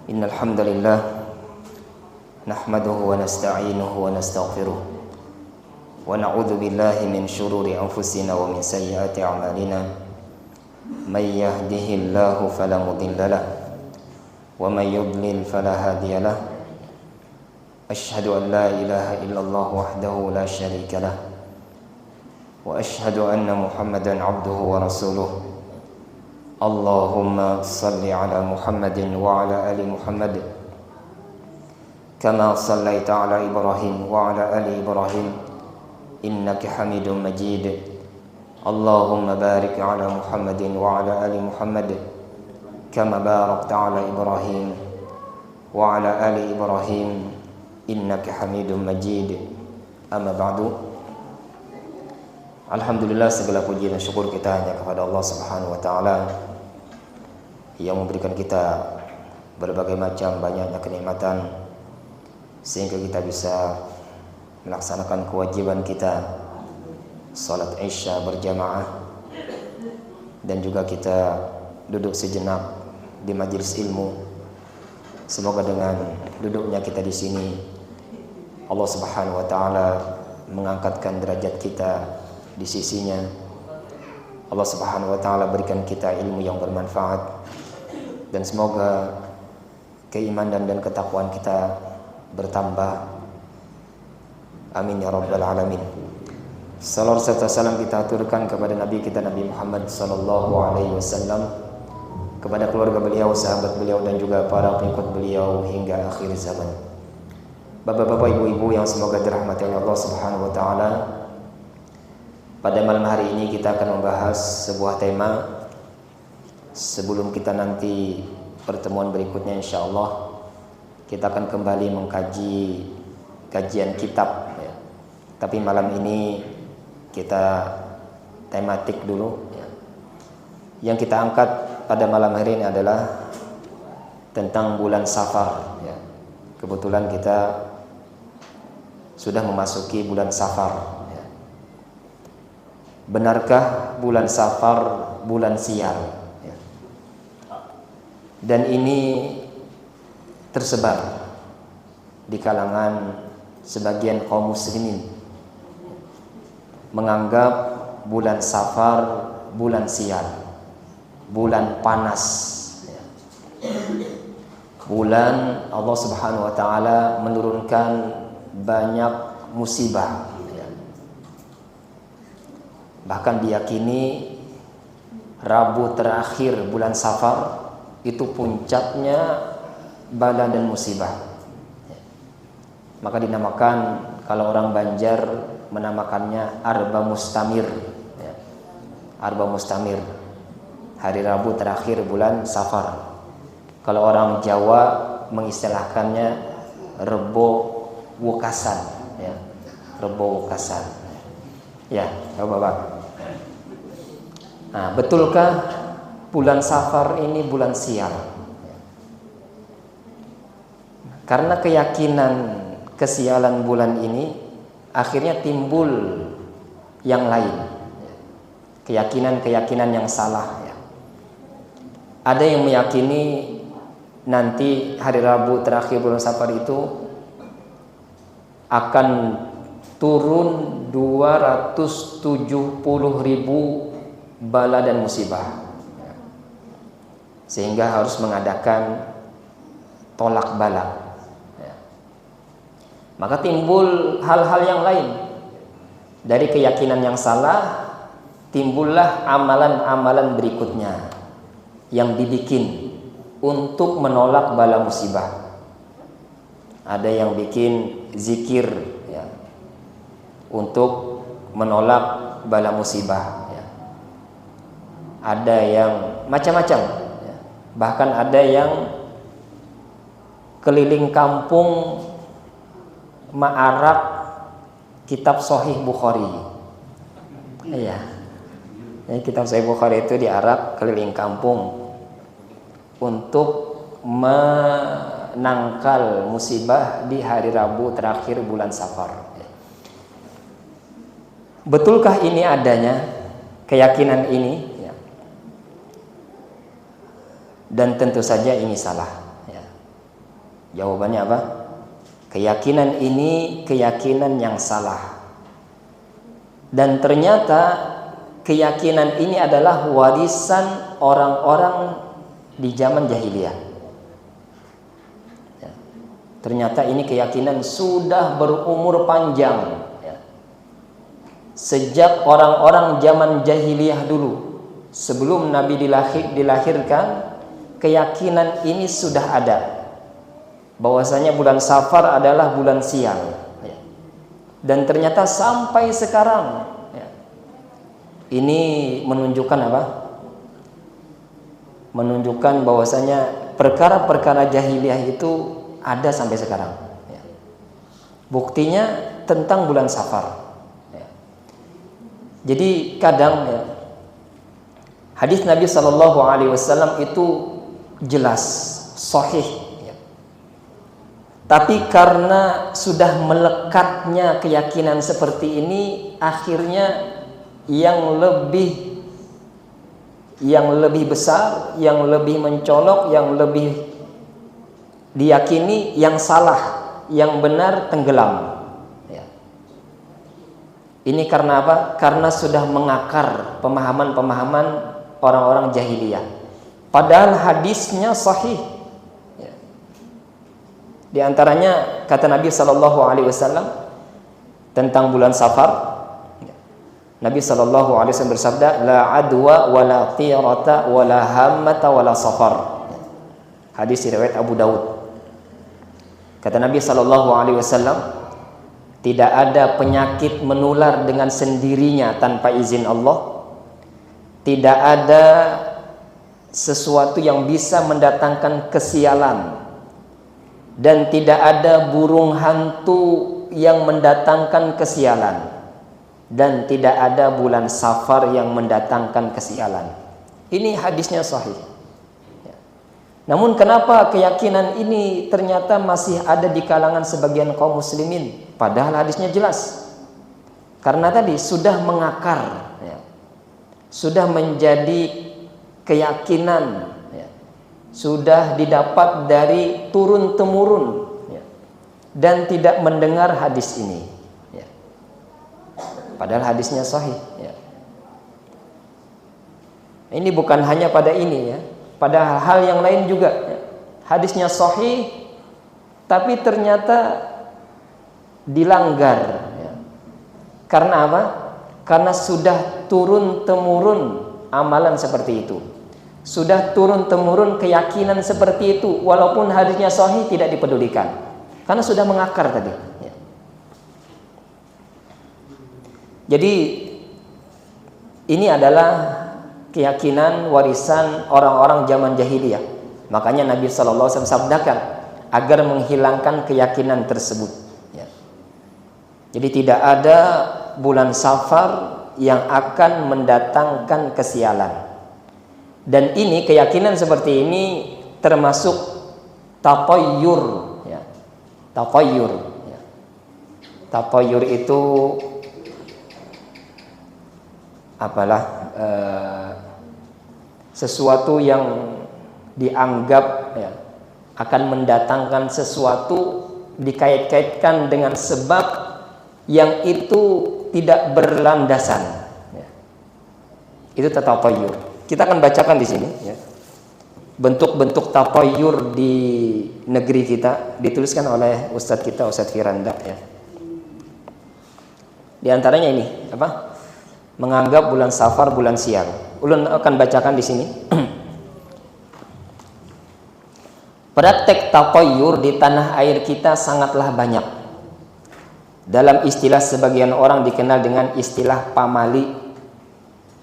Innal hamdalillah nahmaduhu wa nasta'inuhu wa nastaghfiruh wa na'udzu billahi min shururi anfusina wa min sayyiati a'malina may yahdihillahu fala mudilla lahu wa may yudlil fala hadiya lahu asyhadu an la ilaha illallah wahdahu la syarika lahu wa asyhadu anna Muhammadan 'abduhu wa rasuluh. Allahumma salli ala Muhammadin wa ala ali Muhammad kama sallaita ala Ibrahim wa ala ali Ibrahim innaka Hamidum Majid. Allahumma barik ala Muhammadin wa ala ali Muhammad kama barakta ala Ibrahim wa ala ali Ibrahim innaka Hamidum Majid. Amma ba'du. Alhamdulillah, segala puji dan syukur kita hanya kepada Allah Subhanahu wa taala yang memberikan kita berbagai macam banyaknya kenikmatan sehingga kita bisa melaksanakan kewajiban kita salat Isya berjamaah, dan juga kita duduk sejenak di majelis ilmu. Semoga dengan duduknya kita di sini Allah Subhanahu wa taala mengangkatkan derajat kita di sisinya. Allah Subhanahu wa taala berikan kita ilmu yang bermanfaat, dan semoga keimanan dan ketakwaan kita bertambah. Amin ya rabbal alamin. Salawat serta salam kita aturkan kepada Nabi kita Nabi Muhammad sallallahu alaihi wasallam, kepada keluarga beliau, sahabat beliau, dan juga para pengikut beliau hingga akhir zaman. Bapak-bapak, ibu-ibu yang semoga dirahmati oleh Allah Subhanahu wa taala, pada malam hari ini kita akan membahas sebuah tema. Sebelum kita nanti pertemuan berikutnya insyaallah kita akan kembali mengkaji kajian kitab ya. Tapi malam ini kita tematik dulu ya. Yang kita angkat pada malam hari ini adalah tentang bulan Safar ya. Kebetulan kita sudah memasuki bulan Safar ya. Benarkah bulan Safar bulan sial? Dan ini tersebar di kalangan sebagian kaum muslimin, menganggap bulan Safar bulan sial, bulan panas, bulan Allah Subhanahu wa taala menurunkan banyak musibah. Bahkan diyakini Rabu terakhir bulan Safar itu puncaknya bala dan musibah. Maka dinamakan, kalau orang Banjar menamakannya Arba Mustamir ya. Arba Mustamir, hari Rabu terakhir bulan Safar. Kalau orang Jawa mengistilahkannya Rebo Wukasan ya. Rebo Wukasan ya, Bapak-bapak. Nah, betulkah bulan Safar ini bulan sial? Karena keyakinan kesialan bulan ini akhirnya timbul yang lain, keyakinan-keyakinan yang salah ya. Ada yang meyakini nanti hari Rabu terakhir bulan Safar itu akan turun 270.000 bala dan musibah, sehingga harus mengadakan tolak bala ya. Maka timbul hal-hal yang lain. Dari keyakinan yang salah timbullah amalan-amalan berikutnya yang dibikin untuk menolak bala musibah. Ada yang bikin zikir ya, untuk menolak bala musibah ya. Ada yang macam-macam. Bahkan ada yang keliling kampung ma'arak kitab Sahih Bukhari. Iya. Kitab Sahih Bukhari itu diarak keliling kampung untuk menangkal musibah di hari Rabu terakhir bulan Safar. Betulkah ini adanya keyakinan ini? Dan tentu saja ini salah ya. Jawabannya apa? Keyakinan ini keyakinan yang salah. Dan ternyata keyakinan ini adalah warisan orang-orang di zaman jahiliyah. Ya. Ternyata ini keyakinan sudah berumur panjang. Ya. Sejak orang-orang zaman jahiliyah dulu, sebelum Nabi dilahirkan, keyakinan ini sudah ada. Bahwasanya bulan Safar adalah bulan sial, ya. Dan ternyata sampai sekarang, ya, ini menunjukkan apa? Menunjukkan bahwasanya perkara-perkara jahiliyah itu ada sampai sekarang, ya. Buktinya tentang bulan Safar, ya. Jadi kadang, ya, hadis Nabi SAW itu jelas, sahih. Tapi karena sudah melekatnya keyakinan seperti ini, akhirnya yang lebih besar, yang lebih mencolok, yang lebih diyakini, yang salah, yang benar tenggelam. Ya. Ini karena apa? Karena sudah mengakar pemahaman-pemahaman orang-orang jahiliyah. Padahal hadisnya sahih. Di antaranya kata Nabi SAW tentang bulan Safar. Nabi SAW bersabda, la adwa wala tirata wala hammata wala safar. Hadis riwayat Abu Daud. Kata Nabi SAW, tidak ada penyakit menular dengan sendirinya tanpa izin Allah. Tidak ada sesuatu yang bisa mendatangkan kesialan. Dan tidak ada burung hantu yang mendatangkan kesialan, dan tidak ada bulan Safar yang mendatangkan kesialan. Ini hadisnya sahih. Ya. Namun kenapa keyakinan ini ternyata masih ada di kalangan sebagian kaum muslimin, padahal hadisnya jelas? Karena tadi sudah mengakar, ya, sudah menjadi keyakinan, sudah didapat dari turun-temurun, ya, dan tidak mendengar hadis ini, ya. Padahal hadisnya sahih, ya. Ini bukan hanya pada ini, ya, pada hal yang lain juga, ya. Hadisnya sahih tapi ternyata dilanggar, ya. Karena apa? Karena sudah turun-temurun amalan seperti itu. Sudah turun-temurun keyakinan seperti itu, walaupun hadisnya sahih tidak dipedulikan, karena sudah mengakar tadi, ya. Jadi ini adalah keyakinan warisan orang-orang zaman jahiliyah. Makanya Nabi SAW sabdakan agar menghilangkan keyakinan tersebut, ya. Jadi tidak ada bulan Safar yang akan mendatangkan kesialan. Dan ini keyakinan seperti ini termasuk tatayyur, ya. Tatayyur, ya. Tatayyur itu apalah, sesuatu yang dianggap, ya, akan mendatangkan sesuatu, dikait-kaitkan dengan sebab yang itu tidak berlandasan, ya. Itu tatayyur. Kita akan bacakan di sini, ya, bentuk-bentuk tatayyur di negeri kita, dituliskan oleh Ustadz kita, Ustadz Firanda, ya. Di antaranya ini apa? Menganggap bulan Safar bulan sial. Ulun akan bacakan di sini. Praktek tatayyur di tanah air kita sangatlah banyak. Dalam istilah sebagian orang dikenal dengan istilah pamali,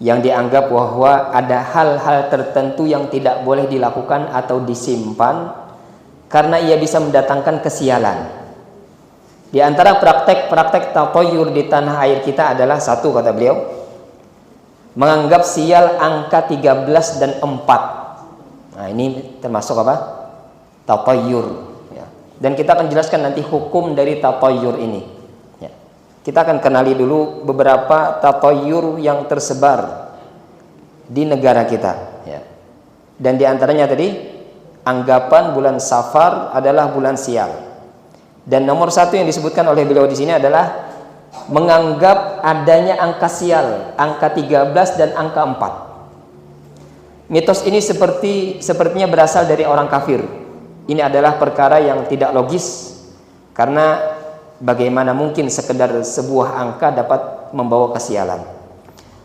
yang dianggap bahwa ada hal-hal tertentu yang tidak boleh dilakukan atau disimpan karena ia bisa mendatangkan kesialan. Di antara praktek-praktek tatayyur di tanah air kita adalah satu, kata beliau, menganggap sial angka 13 dan 4. Nah, ini termasuk apa? Tatayyur, ya. Dan kita akan jelaskan nanti hukum dari tatayyur ini. Kita akan kenali dulu beberapa tatayyur yang tersebar di negara kita, ya. Dan diantaranya tadi anggapan bulan Safar adalah bulan sial. Dan nomor satu yang disebutkan oleh beliau di sini adalah menganggap adanya angka sial, angka 13 dan angka 4. Mitos ini sepertinya berasal dari orang kafir. Ini adalah perkara yang tidak logis, karena bagaimana mungkin sekedar sebuah angka dapat membawa kesialan.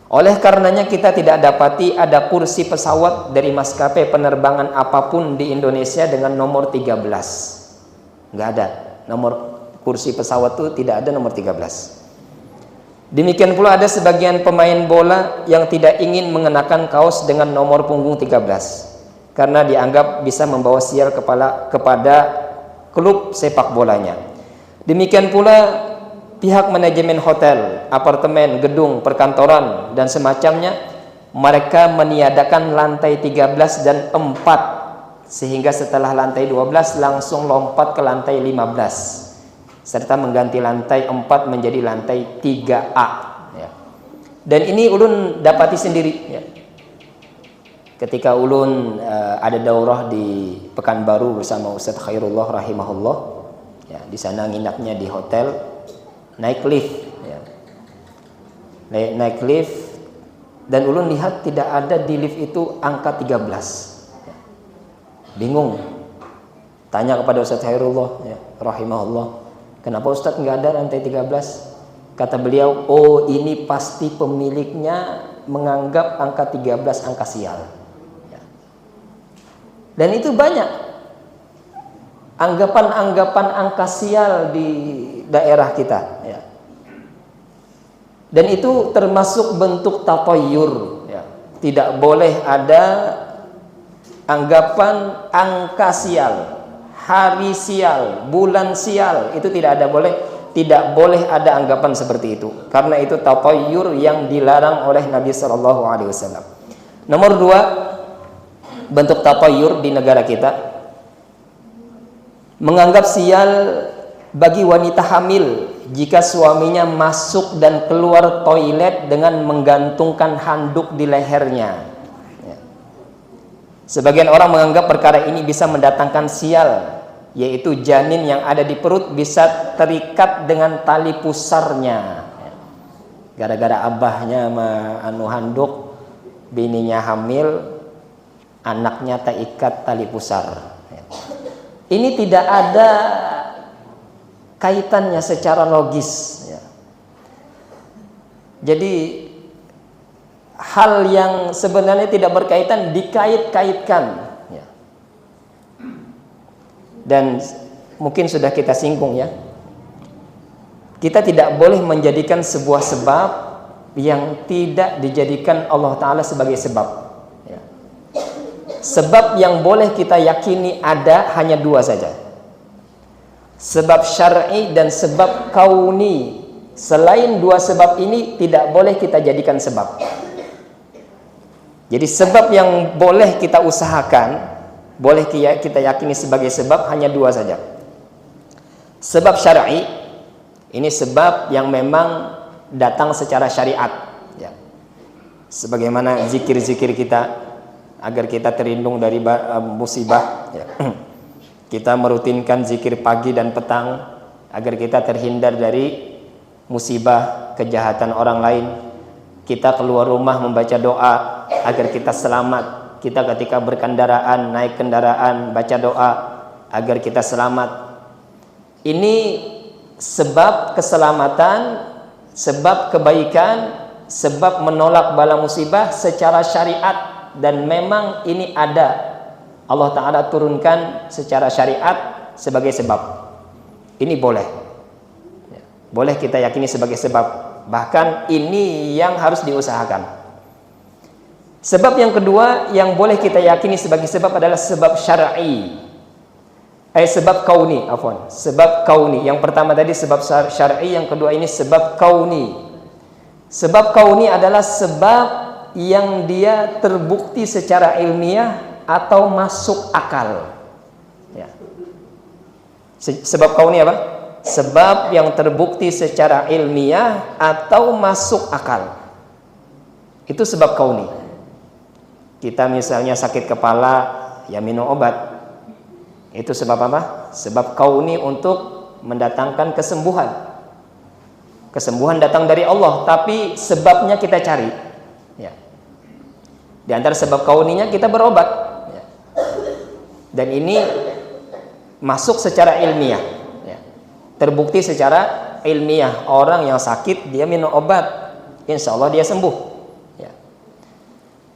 Oleh karenanya kita tidak dapati ada kursi pesawat dari maskapai penerbangan apapun di Indonesia dengan nomor 13. Nggak ada. Nomor kursi pesawat itu tidak ada nomor 13. Demikian pula ada sebagian pemain bola yang tidak ingin mengenakan kaos dengan nomor punggung 13 karena dianggap bisa membawa sial kepada klub sepak bolanya. Demikian pula pihak manajemen hotel, apartemen, gedung, perkantoran dan semacamnya, mereka meniadakan lantai 13 dan 4 sehingga setelah lantai 12 langsung lompat ke lantai 15 serta mengganti lantai 4 menjadi lantai 3A ya. Dan ini ulun dapati sendiri ya. Ketika ulun ada daurah di Pekanbaru bersama Ustadz Khairullah rahimahullah ya, di sana nginapnya di hotel, naik lift ya. Naik lift dan ulun lihat tidak ada di lift itu angka 13 ya. Bingung, tanya kepada Ustadz Khairullah ya, rahimahullah, kenapa Ustadz nggak ada lantai 13? Kata beliau, oh ini pasti pemiliknya menganggap angka 13 angka sial ya. Dan itu banyak anggapan-anggapan angka sial di daerah kita ya. Dan itu termasuk bentuk tatayyur ya. Tidak boleh ada anggapan angka sial, hari sial, bulan sial, itu tidak boleh ada anggapan seperti itu, karena itu tatayyur yang dilarang oleh Nabi Shallallahu Alaihi Wasallam. Nomor 2, bentuk tatayyur di negara kita, menganggap sial bagi wanita hamil jika suaminya masuk dan keluar toilet dengan menggantungkan handuk di lehernya. Sebagian orang menganggap perkara ini bisa mendatangkan sial, yaitu janin yang ada di perut bisa terikat dengan tali pusarnya. Gara-gara abahnya handuk, bininya hamil, anaknya terikat tali pusar. Ini tidak ada kaitannya secara logis. Jadi hal yang sebenarnya tidak berkaitan dikait-kaitkan ya. Dan mungkin sudah kita singgung ya, kita tidak boleh menjadikan sebuah sebab yang tidak dijadikan Allah Ta'ala sebagai sebab ya. Sebab yang boleh kita yakini ada hanya 2 saja, sebab syar'i dan sebab kauni. Selain 2 sebab ini tidak boleh kita jadikan sebab. Jadi sebab yang boleh kita usahakan, boleh kita yakini sebagai sebab hanya 2 saja. Sebab syar'i, ini sebab yang memang datang secara syariat ya. Sebagaimana zikir-zikir kita agar kita terlindung dari musibah ya. Kita merutinkan zikir pagi dan petang agar kita terhindar dari musibah, kejahatan orang lain. Kita keluar rumah membaca doa agar kita selamat. Kita ketika berkendaraan, naik kendaraan, baca doa agar kita selamat. Ini sebab keselamatan, sebab kebaikan, sebab menolak bala musibah secara syariat, dan memang ini ada. Allah Ta'ala turunkan secara syariat sebagai sebab. Ini boleh. Boleh kita yakini sebagai sebab. Bahkan ini yang harus diusahakan. Sebab yang kedua yang boleh kita yakini sebagai sebab adalah sebab syar'i. Sebab kauni, afwan. Sebab kauni. Yang pertama tadi sebab syar'i, yang kedua ini sebab kauni. Sebab kauni adalah sebab yang dia terbukti secara ilmiah atau masuk akal. Ya. Sebab kauni apa? Sebab yang terbukti secara ilmiah atau masuk akal. Itu sebab kauni. Kita misalnya sakit kepala, ya minum obat. Itu sebab apa? Sebab kauni untuk mendatangkan kesembuhan. Kesembuhan datang dari Allah, tapi sebabnya kita cari. Ya. Di antara sebab kauninya kita berobat. Ya. Dan ini masuk secara ilmiah. Ya. Terbukti secara ilmiah, orang yang sakit dia minum obat, insya Allah dia sembuh. Ya.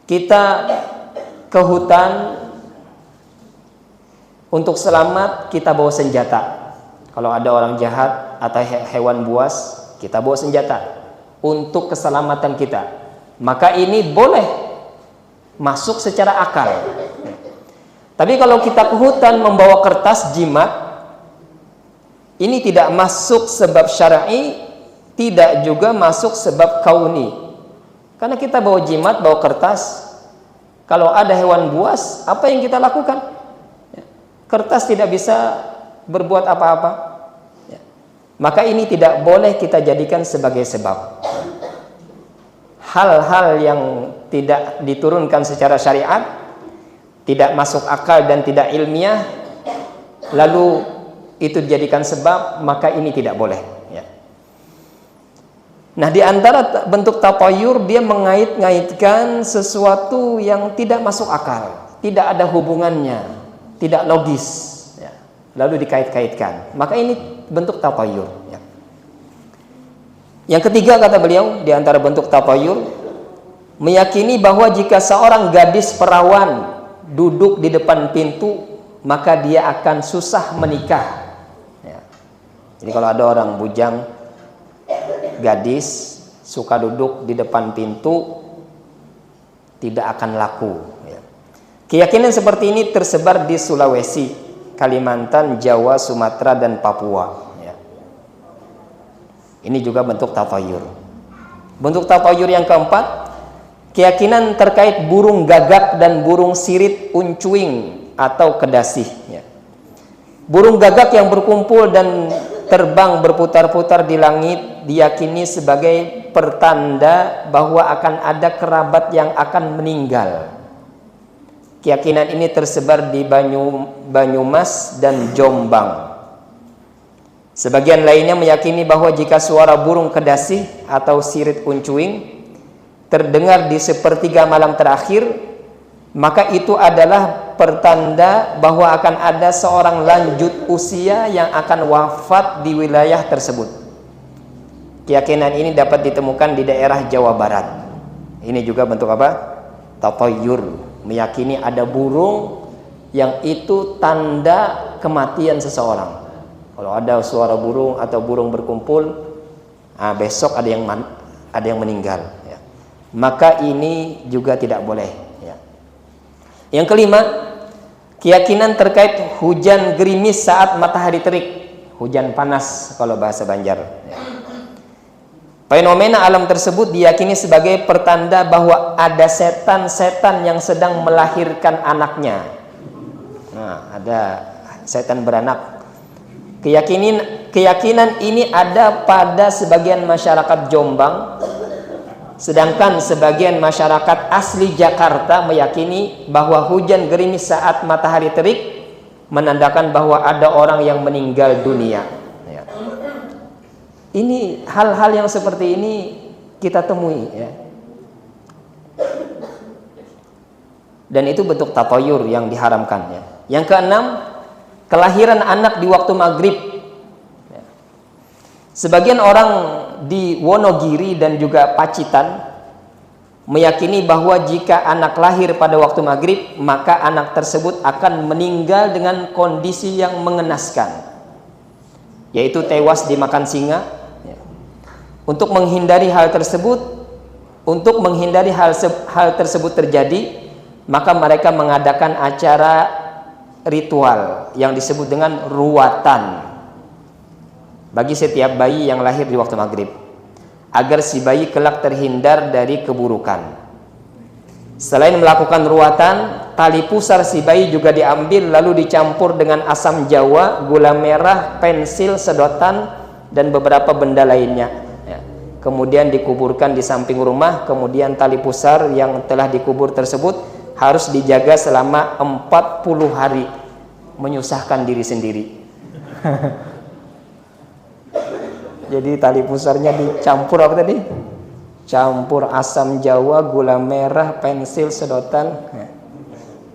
Kita ke hutan untuk selamat, kita bawa senjata. Kalau ada orang jahat atau hewan buas, kita bawa senjata untuk keselamatan kita. Maka ini boleh masuk secara akal. Tapi kalau kita ke hutan membawa kertas jimat, ini tidak masuk sebab syar'i, tidak juga masuk sebab kauni. Karena kita bawa jimat, bawa kertas, kalau ada hewan buas, apa yang kita lakukan? Kertas tidak bisa berbuat apa-apa. Ya. Maka ini tidak boleh kita jadikan sebagai sebab. Hal-hal yang tidak diturunkan secara syariat, tidak masuk akal dan tidak ilmiah, lalu itu dijadikan sebab, maka ini tidak boleh. Ya. Nah, di antara bentuk tatayur, dia mengait-ngaitkan sesuatu yang tidak masuk akal, tidak ada hubungannya, tidak logis, ya. Lalu dikait-kaitkan, maka ini bentuk tatayur. Ya. Yang ketiga, kata beliau, di antara bentuk tatayur, meyakini bahwa jika seorang gadis perawan duduk di depan pintu, maka dia akan susah menikah. Ya. Jadi kalau ada orang bujang gadis suka duduk di depan pintu, tidak akan laku. Keyakinan seperti ini tersebar di Sulawesi, Kalimantan, Jawa, Sumatera, dan Papua. Ya. Ini juga bentuk tatayur. Bentuk tatayur yang keempat, keyakinan terkait burung gagak dan burung sirit uncuing atau kedasih. Ya. Burung gagak yang berkumpul dan terbang berputar-putar di langit diyakini sebagai pertanda bahwa akan ada kerabat yang akan meninggal. Keyakinan ini tersebar di Banyumas dan Jombang. Sebagian lainnya meyakini bahwa jika suara burung kedasih atau sirit uncuing terdengar di sepertiga malam terakhir, maka itu adalah pertanda bahwa akan ada seorang lanjut usia yang akan wafat di wilayah tersebut. Keyakinan ini dapat ditemukan di daerah Jawa Barat. Ini juga bentuk apa? Tatayur. Meyakini ada burung yang itu tanda kematian seseorang. Kalau ada suara burung atau burung berkumpul, besok ada yang meninggal. Ya. Maka ini juga tidak boleh. Ya. Yang kelima, keyakinan terkait hujan gerimis saat matahari terik, hujan panas kalau bahasa Banjar. Ya. Fenomena alam tersebut diyakini sebagai pertanda bahwa ada setan-setan yang sedang melahirkan anaknya. Nah, ada setan beranak. Keyakinan ini ada pada sebagian masyarakat Jombang, sedangkan sebagian masyarakat asli Jakarta meyakini bahwa hujan gerimis saat matahari terik menandakan bahwa ada orang yang meninggal dunia. Ya. Ini hal-hal yang seperti ini kita temui, ya. Dan itu bentuk tatayur yang diharamkan, ya. Yang keenam, kelahiran anak di waktu maghrib. Ya. Sebagian orang di Wonogiri dan juga Pacitan meyakini bahwa jika anak lahir pada waktu maghrib, maka anak tersebut akan meninggal dengan kondisi yang mengenaskan, yaitu tewas dimakan singa. Untuk menghindari hal tersebut terjadi, maka mereka mengadakan acara ritual yang disebut dengan ruatan bagi setiap bayi yang lahir di waktu maghrib, agar si bayi kelak terhindar dari keburukan. Selain melakukan ruatan, tali pusar si bayi juga diambil lalu dicampur dengan asam jawa, gula merah, pensil, sedotan, dan beberapa benda lainnya. Kemudian dikuburkan di samping rumah. Kemudian tali pusar yang telah dikubur tersebut harus dijaga selama 40 hari. menyusahkan diri sendiri. Jadi tali pusarnya dicampur apa tadi? Campur asam jawa, gula merah, pensil, sedotan.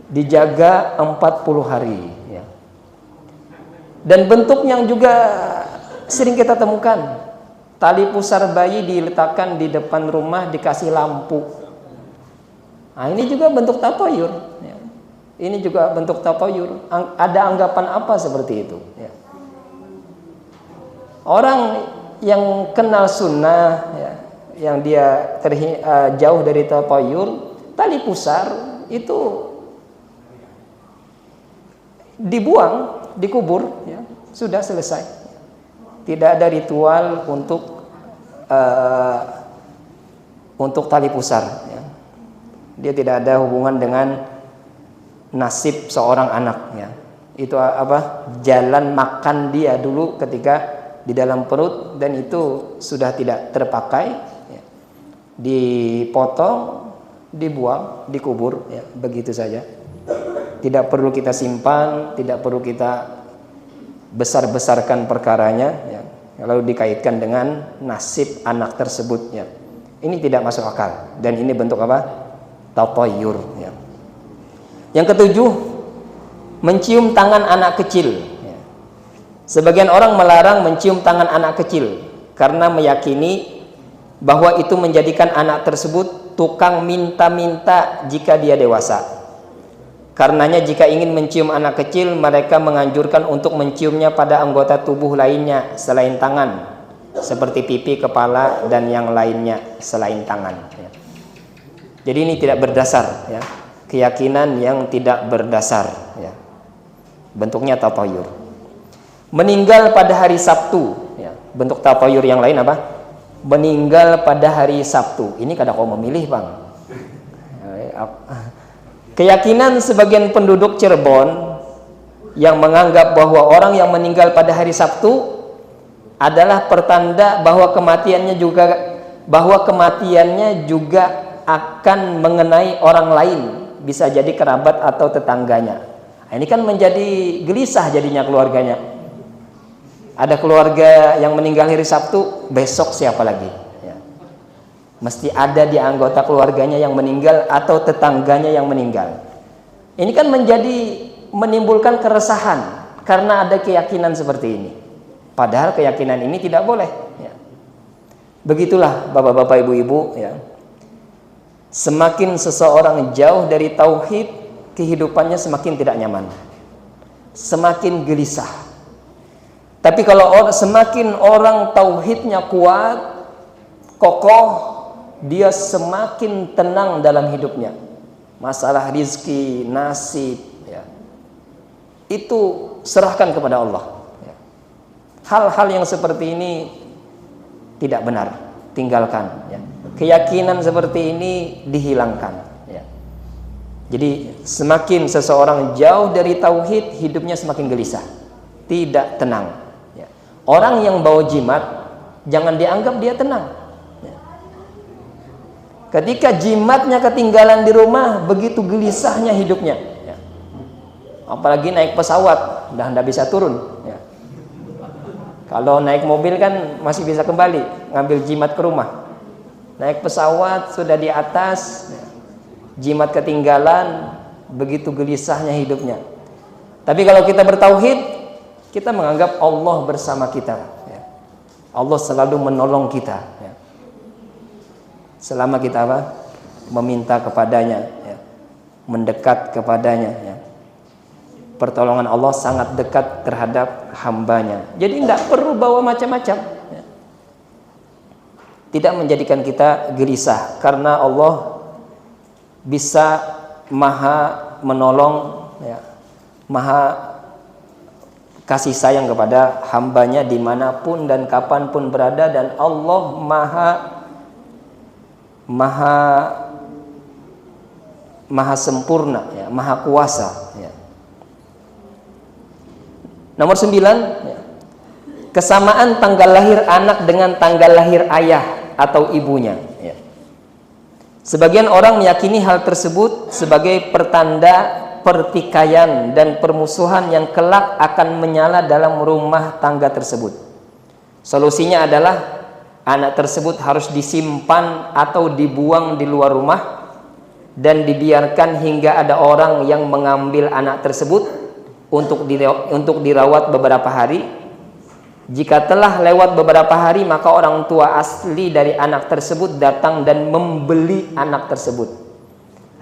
Dijaga 40 hari. Ya. Dan bentuk yang juga sering kita temukan, tali pusar bayi diletakkan di depan rumah, dikasih lampu. Nah, ini juga bentuk tatayur. Ya. Ini juga bentuk tatayur. Ada anggapan apa seperti itu? Ya. Orang yang kenal sunnah, ya, yang dia jauh dari tatayur, tali pusar itu dibuang, dikubur, ya, sudah selesai. Tidak ada ritual untuk tali pusar. Ya. Dia tidak ada hubungan dengan nasib seorang anak. Ya. Itu apa? Jalan makan dia dulu ketika di dalam perut, dan itu sudah tidak terpakai. Ya. Dipotong, dibuang, dikubur, ya, begitu saja. Tidak perlu kita simpan, tidak perlu kita besar-besarkan perkaranya, ya, lalu dikaitkan dengan nasib anak tersebut. Ya. Ini tidak masuk akal, dan ini bentuk apa? Tatayur. Ya. Yang ketujuh, mencium tangan anak kecil. Ya. Sebagian orang melarang mencium tangan anak kecil karena meyakini bahwa itu menjadikan anak tersebut tukang minta-minta jika dia dewasa. Karenanya jika ingin mencium anak kecil, mereka menganjurkan untuk menciumnya pada anggota tubuh lainnya selain tangan, seperti pipi, kepala, dan yang lainnya selain tangan. Ya. Jadi ini tidak berdasar, ya. Keyakinan yang tidak berdasar. Ya. Bentuknya tatayur. Meninggal pada hari Sabtu. Ya. Bentuk tatayur yang lain apa? Meninggal pada hari Sabtu. Ini kadang kau memilih, Bang. Keyakinan sebagian penduduk Cirebon yang menganggap bahwa orang yang meninggal pada hari Sabtu adalah pertanda bahwa kematiannya juga akan mengenai orang lain, bisa jadi kerabat atau tetangganya. Nah, ini kan menjadi gelisah jadinya keluarganya. Ada keluarga yang meninggal hari Sabtu, besok siapa lagi? Mesti ada di anggota keluarganya yang meninggal atau tetangganya yang meninggal. Ini kan menimbulkan keresahan karena ada keyakinan seperti ini. Padahal keyakinan ini tidak boleh. Ya. Begitulah bapak-bapak, ibu-ibu. Ya. Semakin seseorang jauh dari tauhid, kehidupannya semakin tidak nyaman, semakin gelisah. Tapi kalau semakin orang tauhidnya kuat, kokoh, dia semakin tenang dalam hidupnya. Masalah rizki, nasib, ya, itu serahkan kepada Allah. Ya. Hal-hal yang seperti ini tidak benar, tinggalkan. Ya. Keyakinan seperti ini dihilangkan. Ya. Jadi semakin seseorang jauh dari tauhid, hidupnya semakin gelisah, tidak tenang. Ya. Orang yang bawa jimat, jangan dianggap dia tenang. Ketika jimatnya ketinggalan di rumah, begitu gelisahnya hidupnya. Ya. Apalagi naik pesawat, udah tidak bisa turun. Ya. Kalau naik mobil kan masih bisa kembali, ngambil jimat ke rumah. Naik pesawat sudah di atas, ya. Jimat ketinggalan, begitu gelisahnya hidupnya. Tapi kalau kita bertauhid, kita menganggap Allah bersama kita. Ya. Allah selalu menolong kita. Ya. Selama kita apa? Meminta kepadanya, ya. Mendekat kepadanya, ya. Pertolongan Allah sangat dekat terhadap hambanya. Jadi tidak perlu bawa macam-macam, ya. Tidak menjadikan kita gelisah, karena Allah bisa maha menolong, ya. Maha kasih sayang kepada hambanya dimanapun dan kapanpun berada, dan Allah maha sempurna, ya, maha kuasa. Ya. Nomor 9, ya, kesamaan tanggal lahir anak dengan tanggal lahir ayah atau ibunya. Ya. Sebagian orang meyakini hal tersebut sebagai pertanda pertikaian dan permusuhan yang kelak akan menyala dalam rumah tangga tersebut. Solusinya adalah anak tersebut harus disimpan atau dibuang di luar rumah dan dibiarkan hingga ada orang yang mengambil anak tersebut untuk dirawat beberapa hari. Jika telah lewat beberapa hari, maka orang tua asli dari anak tersebut datang dan membeli anak tersebut.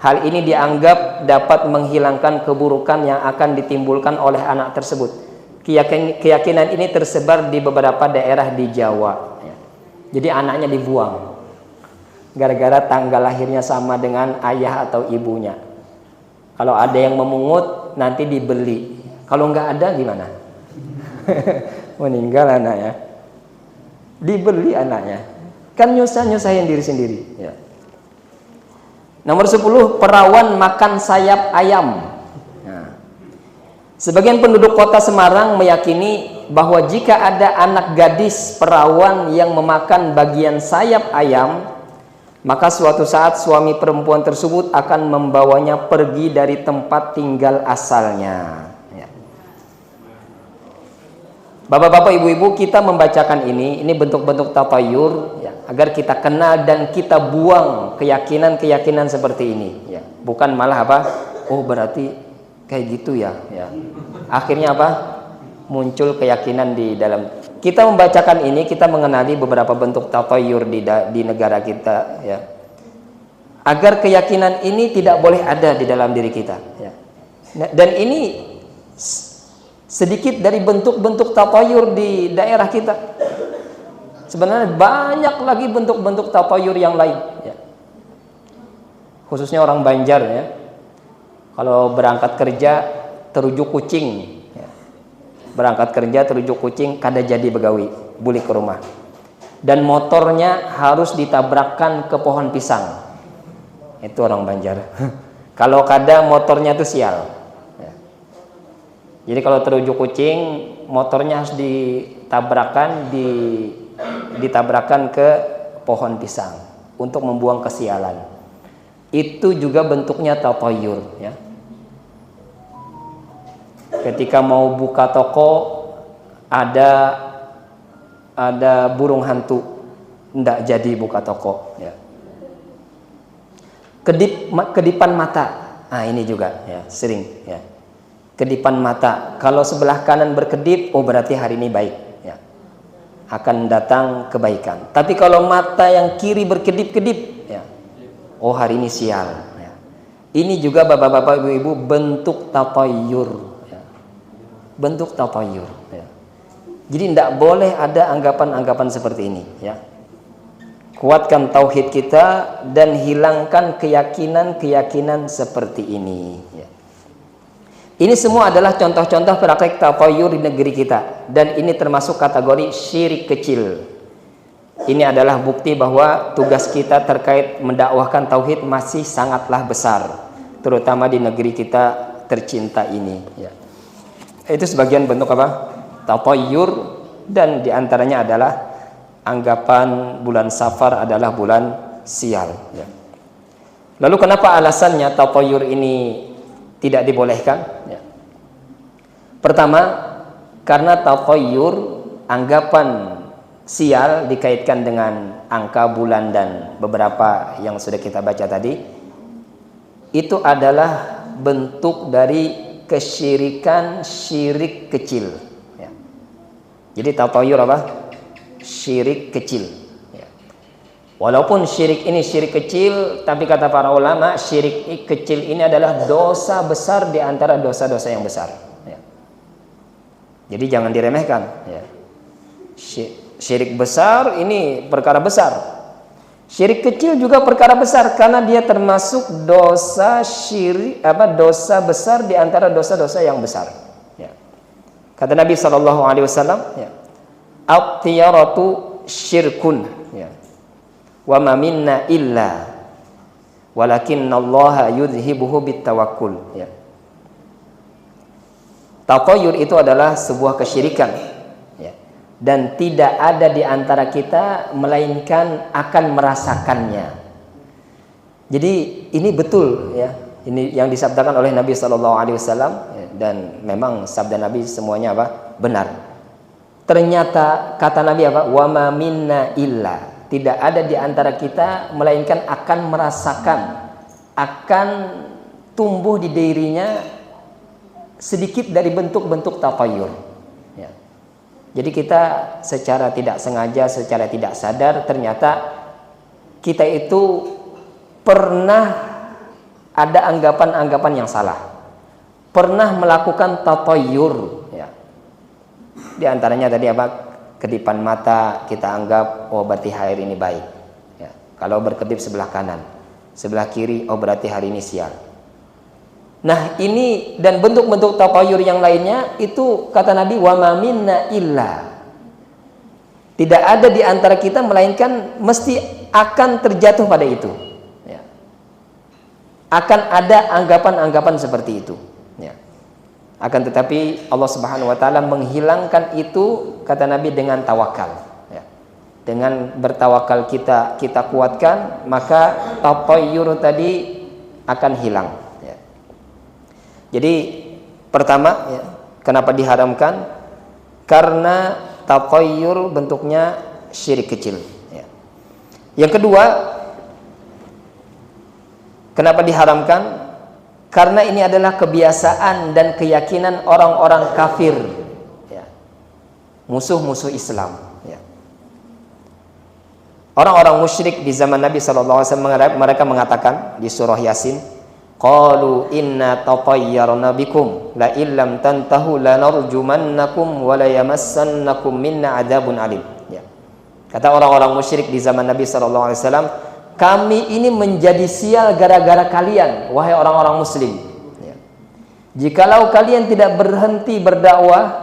Hal ini dianggap dapat menghilangkan keburukan yang akan ditimbulkan oleh anak tersebut. Keyakinan ini tersebar di beberapa daerah di Jawa. Jadi anaknya dibuang gara-gara tanggal lahirnya sama dengan ayah atau ibunya. Kalau ada yang memungut, nanti dibeli. Kalau nggak ada gimana? Meninggal anaknya, dibeli anaknya, kan nyusahin diri sendiri ya. Nomor 10, perawan makan sayap ayam. Nah, sebagian penduduk kota Semarang meyakini bahwa jika ada anak gadis perawan yang memakan bagian sayap ayam, maka suatu saat suami perempuan tersebut akan membawanya pergi dari tempat tinggal asalnya. Bapak-bapak, ibu-ibu, kita membacakan ini bentuk-bentuk tatayur ya, agar kita kenal dan kita buang keyakinan-keyakinan seperti ini ya. Bukan malah apa? Oh, berarti kayak gitu ya. Akhirnya apa? Muncul keyakinan di dalam. Kita membacakan ini, kita mengenali beberapa bentuk tatayur di negara kita ya. Agar keyakinan ini tidak boleh ada di dalam diri kita ya. Dan ini sedikit dari bentuk-bentuk tatayur di daerah kita. Sebenarnya banyak lagi bentuk-bentuk tatayur yang lain ya. Khususnya orang Banjar ya. Kalau berangkat kerja terujuk kucing ya. Berangkat kerja terujuk kucing, kada jadi begawi, balik ke rumah. Dan motornya harus ditabrakkan ke pohon pisang. Itu orang Banjar. Kalau kada motornya itu sial. Jadi kalau terujuk kucing, motornya harus ditabrakkan ke pohon pisang untuk membuang kesialan. Itu juga bentuknya tatayur ya. Ketika mau buka toko, ada burung hantu, ndak jadi buka toko ya. Kedipan mata, nah ini juga ya, sering ya. Kedipan mata, kalau sebelah kanan berkedip, oh berarti hari ini baik ya. Akan datang kebaikan. Tapi kalau mata yang kiri berkedip-kedip ya, oh hari ini sial ya. Ini juga bapak-bapak, ibu-ibu, bentuk tatayur ya. Bentuk tatayur ya. Jadi tidak boleh ada anggapan-anggapan seperti ini ya. Kuatkan tauhid kita dan hilangkan keyakinan-keyakinan seperti ini ya. Ini semua adalah contoh-contoh praktek tatayur di negeri kita, dan ini termasuk kategori syirik kecil. Ini adalah bukti bahwa tugas kita terkait mendakwahkan tauhid masih sangatlah besar, terutama di negeri kita tercinta ini ya. Itu sebagian bentuk apa? Tatayur, dan diantaranya adalah anggapan bulan Safar adalah bulan sial ya. Lalu kenapa alasannya tatayur ini tidak dibolehkan ya. Pertama, karena tatayur, anggapan sial dikaitkan dengan angka bulan dan beberapa yang sudah kita baca tadi, itu adalah bentuk dari kesyirikan, syirik kecil ya. Jadi tatayur apa? Syirik kecil ya. Walaupun syirik ini syirik kecil, tapi kata para ulama, syirik kecil ini adalah dosa besar di antara dosa-dosa yang besar ya. Jadi jangan diremehkan ya. Syirik besar ini perkara besar, syirik kecil juga perkara besar, karena dia termasuk dosa syirik dosa besar di antara dosa-dosa yang besar ya. Kata Nabi SAW ya, at-tiyaratu syirkun ya. Wa ma minna illa walakinnallaha yudhibuhu bitawakkul ya. Tatayur itu adalah sebuah kesyirikan ya. Dan tidak ada di antara kita melainkan akan merasakannya. Jadi ini betul ya, Ini yang disabdakan oleh Nabi Shallallahu Alaihi Wasallam, dan memang sabda Nabi semuanya apa? Benar. Ternyata kata Nabi apa? Wa ma minna illa, tidak ada di antara kita melainkan akan merasakan, akan tumbuh di dirinya sedikit dari bentuk-bentuk tatayur. Ya. Jadi kita secara tidak sengaja, secara tidak sadar, ternyata kita itu pernah ada anggapan-anggapan yang salah, pernah melakukan tatayur, ya. Di antaranya tadi apa? Kedipan mata kita anggap, oh berarti hari ini baik, ya. Kalau berkedip sebelah kanan, sebelah kiri, oh berarti hari ini sial. Nah ini dan bentuk-bentuk tatayur yang lainnya itu kata Nabi wa ma minna illa, tidak ada di antara kita melainkan mesti akan terjatuh pada itu. Akan ada anggapan-anggapan seperti itu, ya. Akan tetapi Allah Subhanahu wa taala menghilangkan itu kata Nabi dengan tawakal, ya. Dengan bertawakal kita kuatkan, maka tatayur tadi akan hilang, ya. Jadi pertama, ya, kenapa diharamkan? Karena tatayur bentuknya syirik kecil, ya. Yang kedua, kenapa diharamkan? Karena ini adalah kebiasaan dan keyakinan orang-orang kafir, ya. Musuh-musuh Islam, ya. Orang-orang musyrik di zaman Nabi SAW mereka mengatakan di surah Yasin, qalu inna tatayyarna bikum la illam tantahu lanarjumannakum wa la yamassannakum minna adzabun alim, ya. Kata orang-orang musyrik di zaman Nabi SAW, kami ini menjadi sial gara-gara kalian, wahai orang-orang muslim, ya. Jikalau kalian tidak berhenti berdakwah,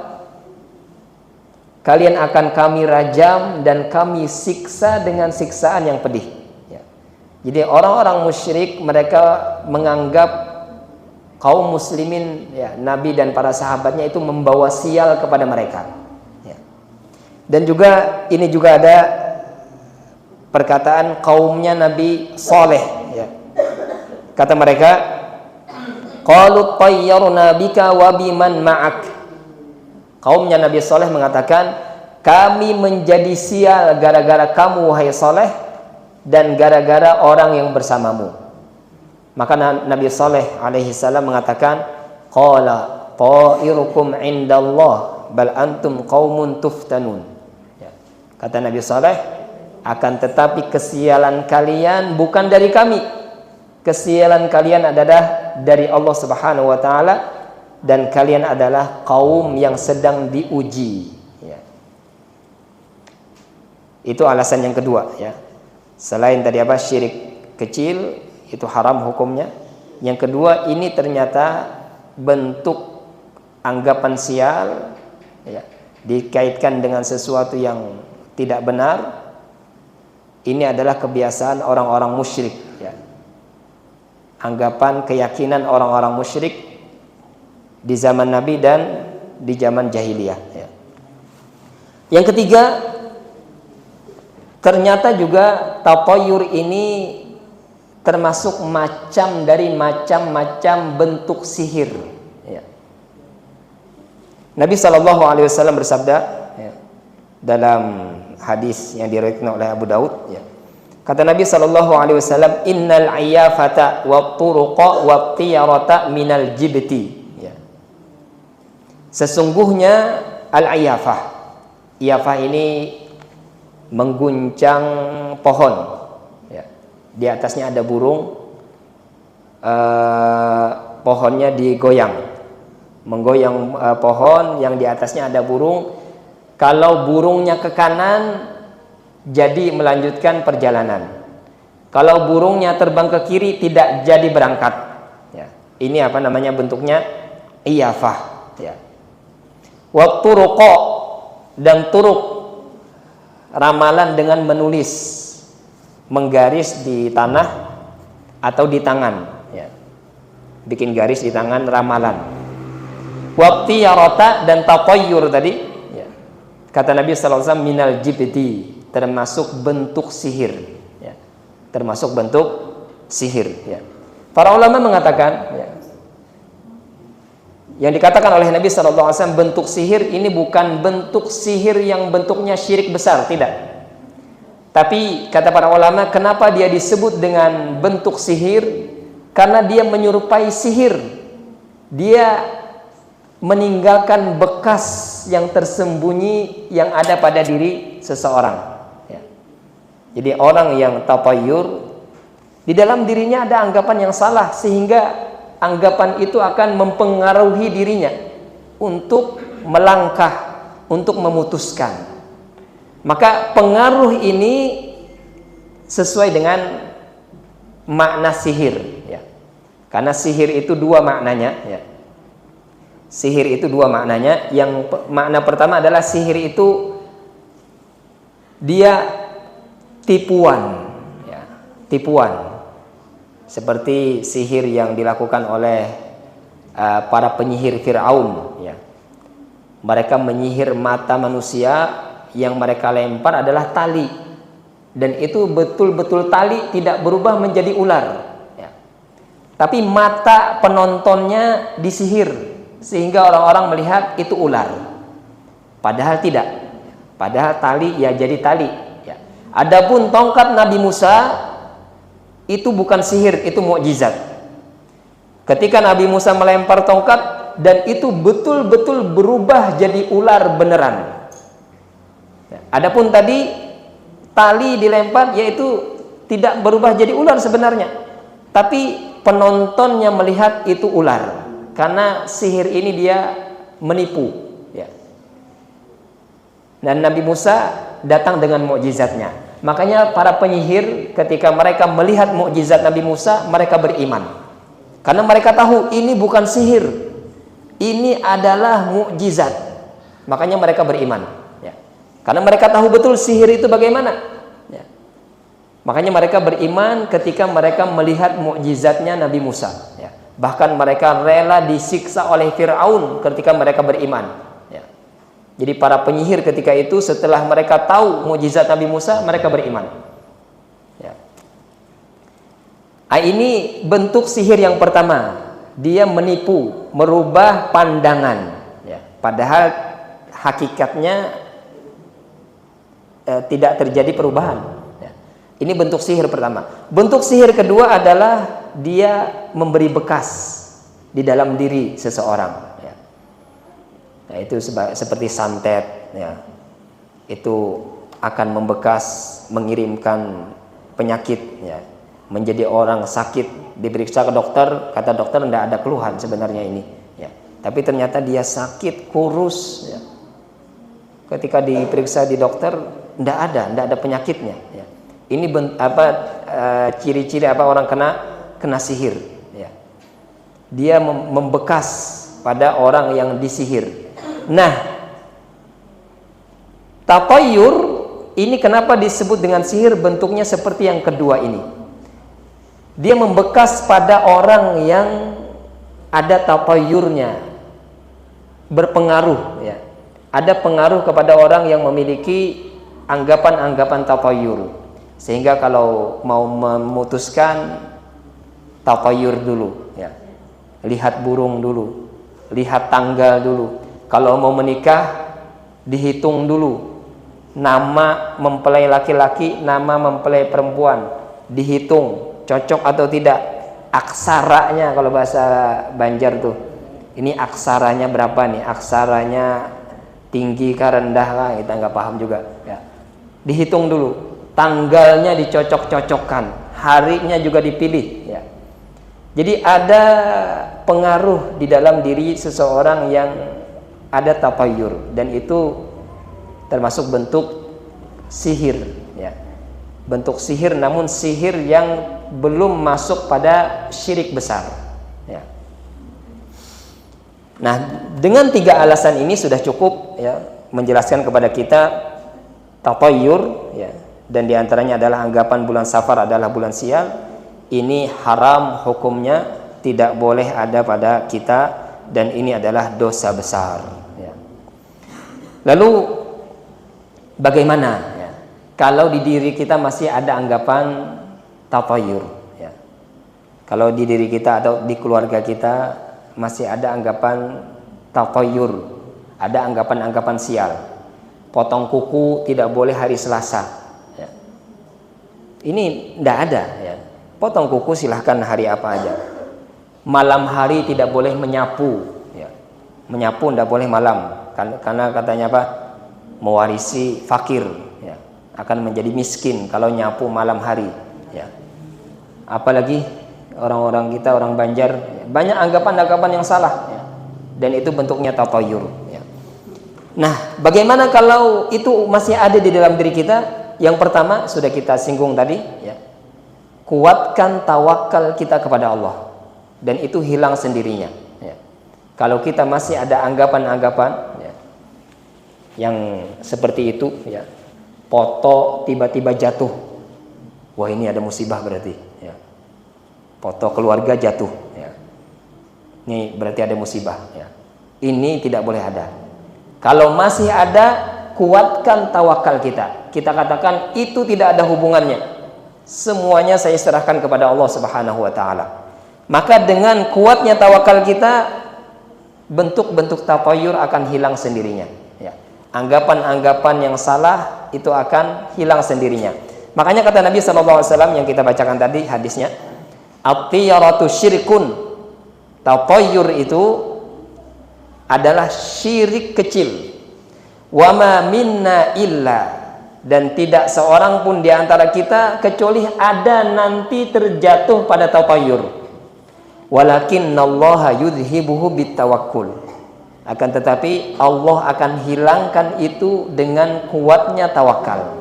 kalian akan kami rajam dan kami siksa dengan siksaan yang pedih, ya. Jadi orang-orang musyrik mereka menganggap kaum muslimin, ya, Nabi dan para sahabatnya itu membawa sial kepada mereka, ya. Dan juga ini juga ada perkataan kaumnya Nabi Saleh, ya. Kata mereka, qalu tayyarna bika wa biman ma'ak. Kaumnya Nabi Saleh mengatakan, kami menjadi sial gara-gara kamu wahai Saleh dan gara-gara orang yang bersamamu. Maka Nabi Saleh alaihi salam mengatakan, qala ta'irukum indallah bal antum qaumun tuftanun, ya. Kata Nabi Saleh, akan tetapi kesialan kalian bukan dari kami, kesialan kalian adalah dari Allah Subhanahu wa taala, dan kalian adalah kaum yang sedang diuji, ya. Itu alasan yang kedua, ya. Selain tadi apa, syirik kecil itu haram hukumnya. Yang kedua, ini ternyata bentuk anggapan sial, ya, dikaitkan dengan sesuatu yang tidak benar. Ini adalah kebiasaan orang-orang musyrik, ya. Anggapan, keyakinan orang-orang musyrik di zaman Nabi dan di zaman jahiliyah, ya. Yang ketiga, ternyata juga tatayur ini termasuk macam dari macam-macam bentuk sihir, ya. Nabi SAW bersabda, ya, dalam hadis yang diriwayatkan oleh Abu Daud, ya. Kata Nabi SAW, innal ayyafata wa turuqa wa tiyarata minal jibti, ya. Sesungguhnya al-ayyafah, iyafah ini mengguncang pohon, ya. Di atasnya ada burung, pohonnya digoyang, menggoyang pohon yang di atasnya ada burung. Kalau burungnya ke kanan, jadi melanjutkan perjalanan. Kalau burungnya terbang ke kiri, tidak jadi berangkat, ya. Ini apa namanya bentuknya? Iyafah, ya. Wa turuqa, dan turuk, ramalan dengan menulis, menggaris di tanah atau di tangan, ya. Bikin garis di tangan, ramalan. Wa tiyarata, dan tatayur tadi, kata Nabi SAW, minal jibti, termasuk bentuk sihir, ya. Termasuk bentuk sihir, ya. Para ulama mengatakan, ya, yang dikatakan oleh Nabi SAW bentuk sihir ini bukan bentuk sihir yang bentuknya syirik besar, tidak. Tapi kata para ulama, kenapa dia disebut dengan bentuk sihir? Karena dia menyerupai sihir. Dia meninggalkan bekas yang tersembunyi yang ada pada diri seseorang. Ya. Jadi orang yang tatayur, di dalam dirinya ada anggapan yang salah, sehingga anggapan itu akan mempengaruhi dirinya untuk melangkah, untuk memutuskan. Maka pengaruh ini sesuai dengan makna sihir, ya. Karena sihir itu dua maknanya, ya. Sihir itu dua maknanya. Yang makna pertama adalah sihir itu dia tipuan, ya, tipuan. Seperti sihir yang dilakukan oleh para penyihir Fir'aun, ya. Mereka menyihir mata manusia, yang mereka lempar adalah tali, dan itu betul-betul tali, tidak berubah menjadi ular, ya. Tapi mata penontonnya disihir sehingga orang-orang melihat itu ular, padahal tidak, padahal tali ya jadi tali, ya. Adapun tongkat Nabi Musa itu bukan sihir, itu mukjizat. Ketika Nabi Musa melempar tongkat dan itu betul-betul berubah jadi ular beneran. Adapun tadi tali dilempar, yaitu tidak berubah jadi ular sebenarnya, tapi penontonnya melihat itu ular, karena sihir ini dia menipu, ya. Dan Nabi Musa datang dengan mukjizatnya. Makanya para penyihir ketika mereka melihat mukjizat Nabi Musa, mereka beriman, karena mereka tahu ini bukan sihir, ini adalah mukjizat. Makanya mereka beriman. Karena mereka tahu betul sihir itu bagaimana, ya. Makanya mereka beriman ketika mereka melihat mukjizatnya Nabi Musa, ya. Bahkan mereka rela disiksa oleh Fir'aun ketika mereka beriman, ya. Jadi para penyihir ketika itu setelah mereka tahu mukjizat Nabi Musa, mereka beriman, ya. Ini bentuk sihir yang pertama. Dia menipu, merubah pandangan, ya. Padahal hakikatnya tidak terjadi perubahan, ya. Ini bentuk sihir pertama. Bentuk sihir kedua adalah dia memberi bekas di dalam diri seseorang, ya. Nah, itu seperti santet, ya. Itu akan membekas, mengirimkan penyakit, ya. Menjadi orang sakit, diperiksa ke dokter, kata dokter tidak ada keluhan sebenarnya ini, ya. Tapi ternyata dia sakit, kurus, ya. Ketika diperiksa di dokter, tidak ada penyakitnya, ya. Ini ciri-ciri apa orang kena sihir, ya. Dia membekas pada orang yang disihir. Nah, tatayur ini kenapa disebut dengan sihir? Bentuknya seperti yang kedua ini. Dia membekas pada orang yang ada tatayurnya, berpengaruh, ya. Ada pengaruh kepada orang yang memiliki anggapan-anggapan tatayur, sehingga kalau mau memutuskan tatayur dulu, ya. Lihat burung dulu, lihat tanggal dulu. Kalau mau menikah dihitung dulu, nama mempelai laki-laki, nama mempelai perempuan, dihitung cocok atau tidak, aksaranya kalau bahasa Banjar tuh, ini aksaranya berapa nih, aksaranya tinggi kah rendah kah, kita nggak paham juga, ya. Dihitung dulu, tanggalnya dicocok-cocokkan, harinya juga dipilih, ya. Jadi ada pengaruh di dalam diri seseorang yang ada tatayur, dan itu termasuk bentuk sihir, ya. Bentuk sihir, namun sihir yang belum masuk pada syirik besar, ya. Nah, dengan 3 alasan ini sudah cukup, ya, menjelaskan kepada kita tatayur, ya, dan diantaranya adalah anggapan bulan Safar adalah bulan sial. Ini haram hukumnya, tidak boleh ada pada kita, dan ini adalah dosa besar, ya. Lalu bagaimana, ya, kalau di diri kita masih ada anggapan tatayur, ya? Kalau di diri kita atau di keluarga kita masih ada anggapan tatayur, ada anggapan-anggapan sial. Potong kuku tidak boleh hari Selasa. Ya. Ini tidak ada. Ya. Potong kuku silahkan hari apa aja. Malam hari tidak boleh menyapu. Ya. Menyapu tidak boleh malam, karena katanya apa? Mewarisi fakir. Ya. Akan menjadi miskin kalau nyapu malam hari. Ya. Apalagi orang-orang kita, orang Banjar, banyak anggapan-anggapan yang salah, ya. Dan itu bentuknya tatayur, ya. Nah, bagaimana kalau itu masih ada di dalam diri kita? Yang pertama sudah kita singgung tadi, ya. Kuatkan tawakal kita kepada Allah, dan itu hilang sendirinya, ya. Kalau kita masih ada anggapan-anggapan, ya, yang seperti itu, ya, foto tiba-tiba jatuh, wah ini ada musibah berarti, ya. Foto keluarga jatuh, ya. Ini berarti ada musibah, ya. Ini tidak boleh ada. Kalau masih ada, kuatkan tawakal kita. Kita katakan itu tidak ada hubungannya. Semuanya saya serahkan kepada Allah Subhanahu wa taala. Maka dengan kuatnya tawakal kita, bentuk-bentuk tatayur akan hilang sendirinya, ya. Anggapan-anggapan yang salah itu akan hilang sendirinya. Makanya kata Nabi SAW yang kita bacakan tadi hadisnya, at-tiyaratu syirkun. Tatayur itu adalah syirik kecil. Wa ma minna illa, dan tidak seorang pun di antara kita kecuali ada nanti terjatuh pada tatayur. Walakinnallaha yudhibuhu bitawakkul. Akan tetapi Allah akan hilangkan itu dengan kuatnya tawakal.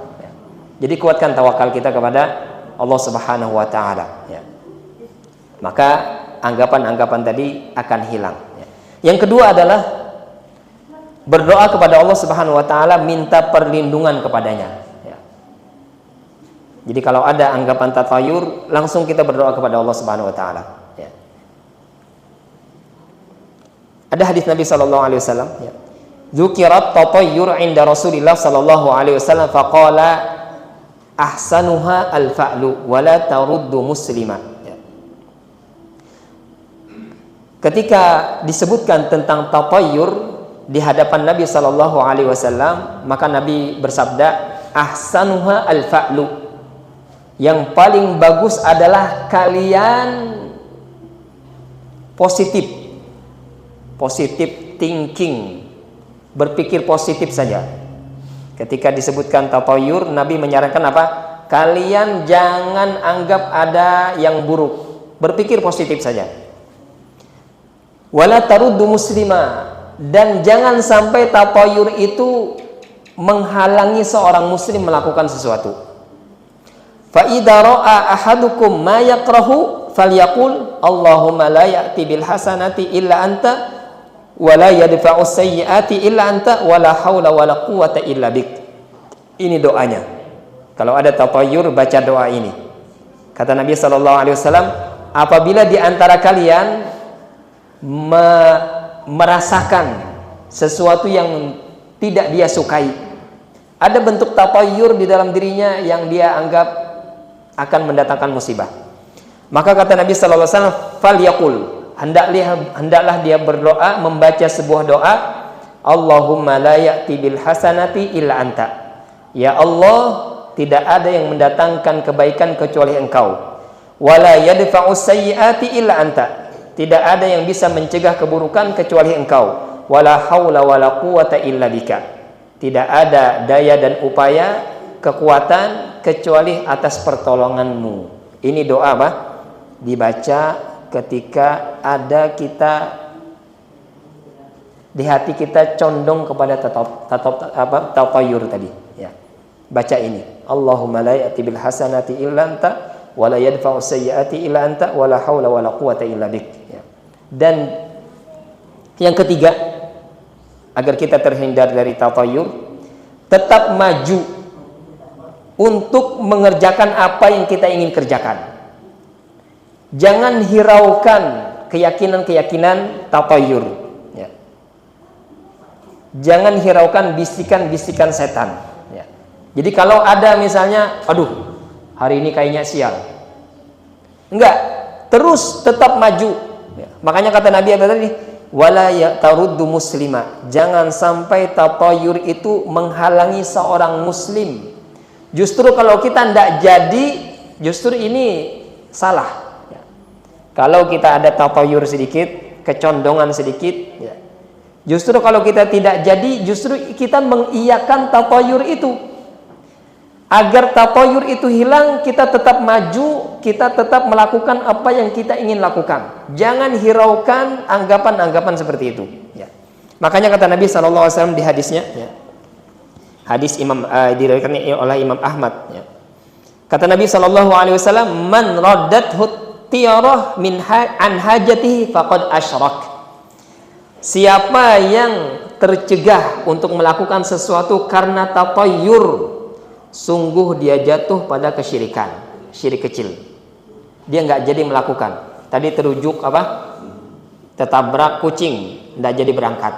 Jadi kuatkan tawakal kita kepada Allah Subhanahu wa taala, ya. Maka anggapan-anggapan tadi akan hilang. Yang kedua adalah berdoa kepada Allah Subhanahu wa taala, minta perlindungan kepadanya, ya. Jadi kalau ada anggapan tatayur, langsung kita berdoa kepada Allah Subhanahu wa taala, ya. Ada hadis Nabi sallallahu alaihi wasallam, ya. Dzukirat tatayyur 'inda Rasulillah sallallahu alaihi wasallam faqala ahsanuha al-fa'lu wa la taruddu muslima. Ketika disebutkan tentang tatayur di hadapan Nabi sallallahu alaihi wasallam, maka Nabi bersabda, ahsanuha al-fa'lu. Yang paling bagus adalah kalian positif thinking, berpikir positif saja. Ketika disebutkan tatayur, Nabi menyarankan apa? Kalian jangan anggap ada yang buruk, berpikir positif saja. Wala taruddu muslima, dan jangan sampai tatayur itu menghalangi seorang muslim melakukan sesuatu. Fa idza ra'a ahadukum ma yakrahu falyaqul Allahumma la ya'ti bil hasanati illa anta wa la yadfa'u sayyi'ati illa anta wa la haula wa la quwwata illa bik. Ini doanya. Kalau ada tatayur, baca doa ini. Kata Nabi sallallahu alaihi wasallam, apabila di antara kalian merasakan sesuatu yang tidak dia sukai, ada bentuk tatayur di dalam dirinya yang dia anggap akan mendatangkan musibah, maka kata Nabi sallallahu alaihi wasallam, falyaqul, hendaklah dia berdoa, membaca sebuah doa, Allahumma la ya'ti bil hasanati illa anta. Ya Allah, tidak ada yang mendatangkan kebaikan kecuali Engkau. Wala yadfa'u sayyi'ati illa anta. Tidak ada yang bisa mencegah keburukan kecuali Engkau. Wala haula wala quwwata illa bika. Tidak ada daya dan upaya, kekuatan kecuali atas pertolonganmu. Ini doa apa? Dibaca ketika ada kita di hati kita condong kepada tatayur tadi, ya. Baca ini, Allahumma la ya'ti bil hasanati illa anta wa la yadfa'u sayyi'ati illa anta wa la haula wa la quwwata illa bik, ya. Dan yang ketiga, agar kita terhindar dari tatayur, tetap maju untuk mengerjakan apa yang kita ingin kerjakan. Jangan hiraukan keyakinan-keyakinan tatayur, ya. Jangan hiraukan bisikan-bisikan setan, ya. Jadi kalau ada misalnya, aduh hari ini kayaknya sial, enggak, terus tetap maju. Ya. Makanya kata Nabi apa tadi? Wala ya'taruddu muslima. Jangan sampai tatayur itu menghalangi seorang muslim. Justru kalau kita tidak jadi, justru ini salah. Ya. Kalau kita ada tatayur sedikit, kecondongan sedikit, ya. Justru kalau kita tidak jadi, justru kita mengiyakan tatayur itu. Agar tatayur itu hilang, kita tetap maju, kita tetap melakukan apa yang kita ingin lakukan. Jangan hiraukan anggapan-anggapan seperti itu. Ya. Makanya kata Nabi SAW di hadisnya, ya. Hadis diriwayatkan oleh Imam Ahmad. Ya. Kata Nabi SAW, man raddathu tiyarah an hajatihi faqad asyrak. Siapa yang tercegah untuk melakukan sesuatu karena tatayur, sungguh dia jatuh pada kesyirikan, syirik kecil. Dia nggak jadi melakukan. Tadi terujuk apa? Tertabrak kucing, nggak jadi berangkat.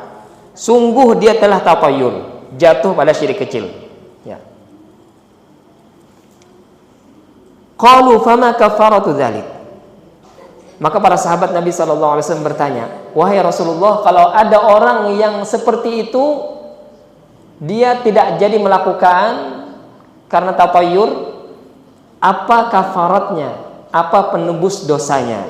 Sungguh dia telah tatayur, jatuh pada syirik kecil. Ya. Qalu fama kafaratu dzalik. Maka para sahabat Nabi SAW bertanya, wahai Rasulullah, kalau ada orang yang seperti itu, dia tidak jadi melakukan karena tatayur, apa kafaratnya? Apa penebus dosanya?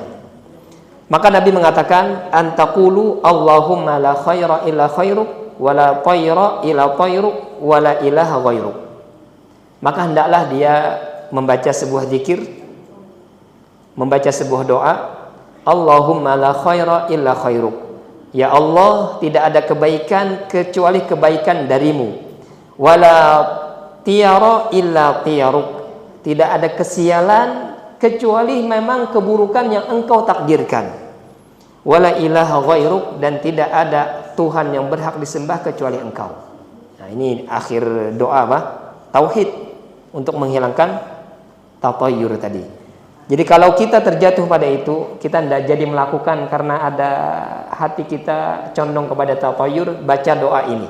Maka Nabi mengatakan, antaqulu Allahumma la khaira illa khairuk, wa la tayra illa tayruk, wa la ilaha ghairuk. Maka hendaklah dia membaca sebuah zikir, membaca sebuah doa, Allahumma la khaira illa khairuk. Ya Allah, tidak ada kebaikan kecuali kebaikan darimu. Wa la tiyara illa tiyaruk. Tidak ada kesialan kecuali memang keburukan yang engkau takdirkan. Wala ilaha ghairuk, dan tidak ada Tuhan yang berhak disembah kecuali engkau. Nah, ini akhir doa apa? Tauhid, untuk menghilangkan tatayur tadi. Jadi kalau kita terjatuh pada itu, kita tidak jadi melakukan karena ada hati kita condong kepada tatayur, baca doa ini.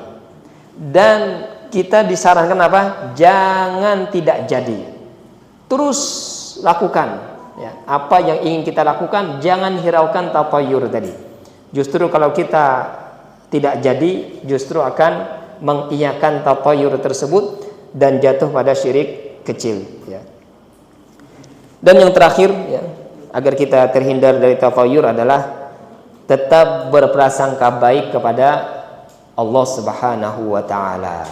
Dan kita disarankan apa? Jangan tidak jadi. Terus lakukan. Ya, apa yang ingin kita lakukan, jangan hiraukan tatayur tadi. Justru kalau kita tidak jadi, justru akan mengiyakan tatayur tersebut dan jatuh pada syirik kecil. Ya. Dan yang terakhir, ya, agar kita terhindar dari tatayur adalah tetap berprasangka baik kepada Allah Subhanahu wa Ta'ala.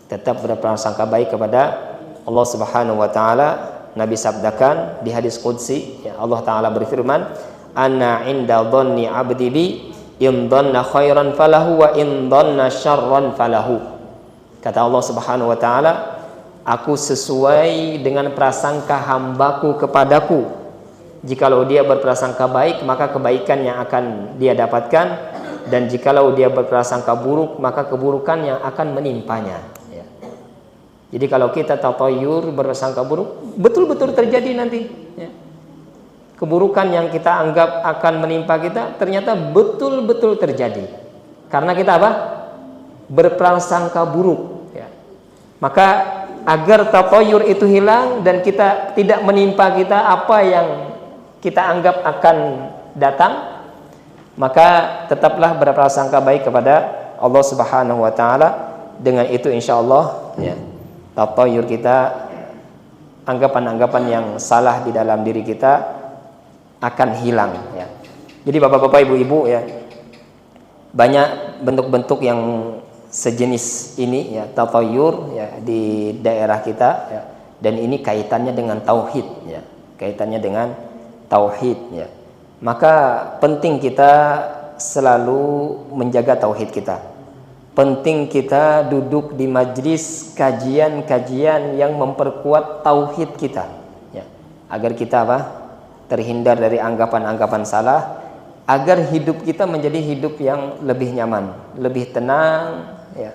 Tetap berprasangka baik kepada Allah Subhanahu wa Ta'ala. Nabi sabdakan di hadis qudsi, ya, Allah Ta'ala berfirman, ana inda dhanni abdi bi, in dhanna khairan falahu wa in dhanna syarran falahu. Kata Allah Subhanahu wa Ta'ala, aku sesuai dengan prasangka hambaku kepadaku. Jikalau dia berprasangka baik, maka kebaikan yang akan dia dapatkan, dan jikalau dia berprasangka buruk, maka keburukan yang akan menimpanya. Jadi kalau kita tatayur, berprasangka buruk, betul-betul terjadi nanti. Ya. Keburukan yang kita anggap akan menimpa kita, ternyata betul-betul terjadi. Karena kita apa? Berprasangka buruk. Ya. Maka agar tatayur itu hilang dan kita tidak menimpa kita apa yang kita anggap akan datang, maka tetaplah berprasangka baik kepada Allah Subhanahu wa Ta'ala. Dengan itu insya Allah, ya, tatayur kita, anggapan-anggapan yang salah di dalam diri kita akan hilang. Ya. Jadi bapak-bapak, ibu-ibu, ya, banyak bentuk-bentuk yang sejenis ini, ya, tatayur, ya, di daerah kita, ya, dan ini kaitannya dengan tauhid, ya, kaitannya dengan tauhid, ya. Maka penting kita selalu menjaga tauhid kita. Penting kita duduk di majlis kajian-kajian yang memperkuat tauhid kita, ya, agar kita apa? Terhindar dari anggapan-anggapan salah, agar hidup kita menjadi hidup yang lebih nyaman, lebih tenang, ya,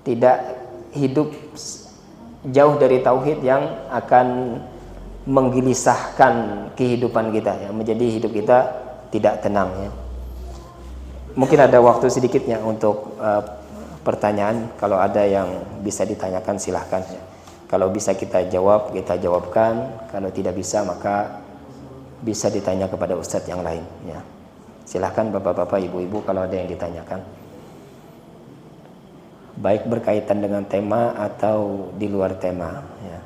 tidak hidup jauh dari tauhid yang akan menggelisahkan kehidupan kita, ya, menjadi hidup kita tidak tenang. Ya. Mungkin ada waktu sedikitnya untuk pertanyaan, kalau ada yang bisa ditanyakan silahkan. Ya. Kalau bisa kita jawab, kita jawabkan. Kalau tidak bisa, maka bisa ditanya kepada ustadz yang lain ya. Silahkan bapak-bapak, ibu-ibu kalau ada yang ditanyakan, baik berkaitan dengan tema atau di luar tema ya.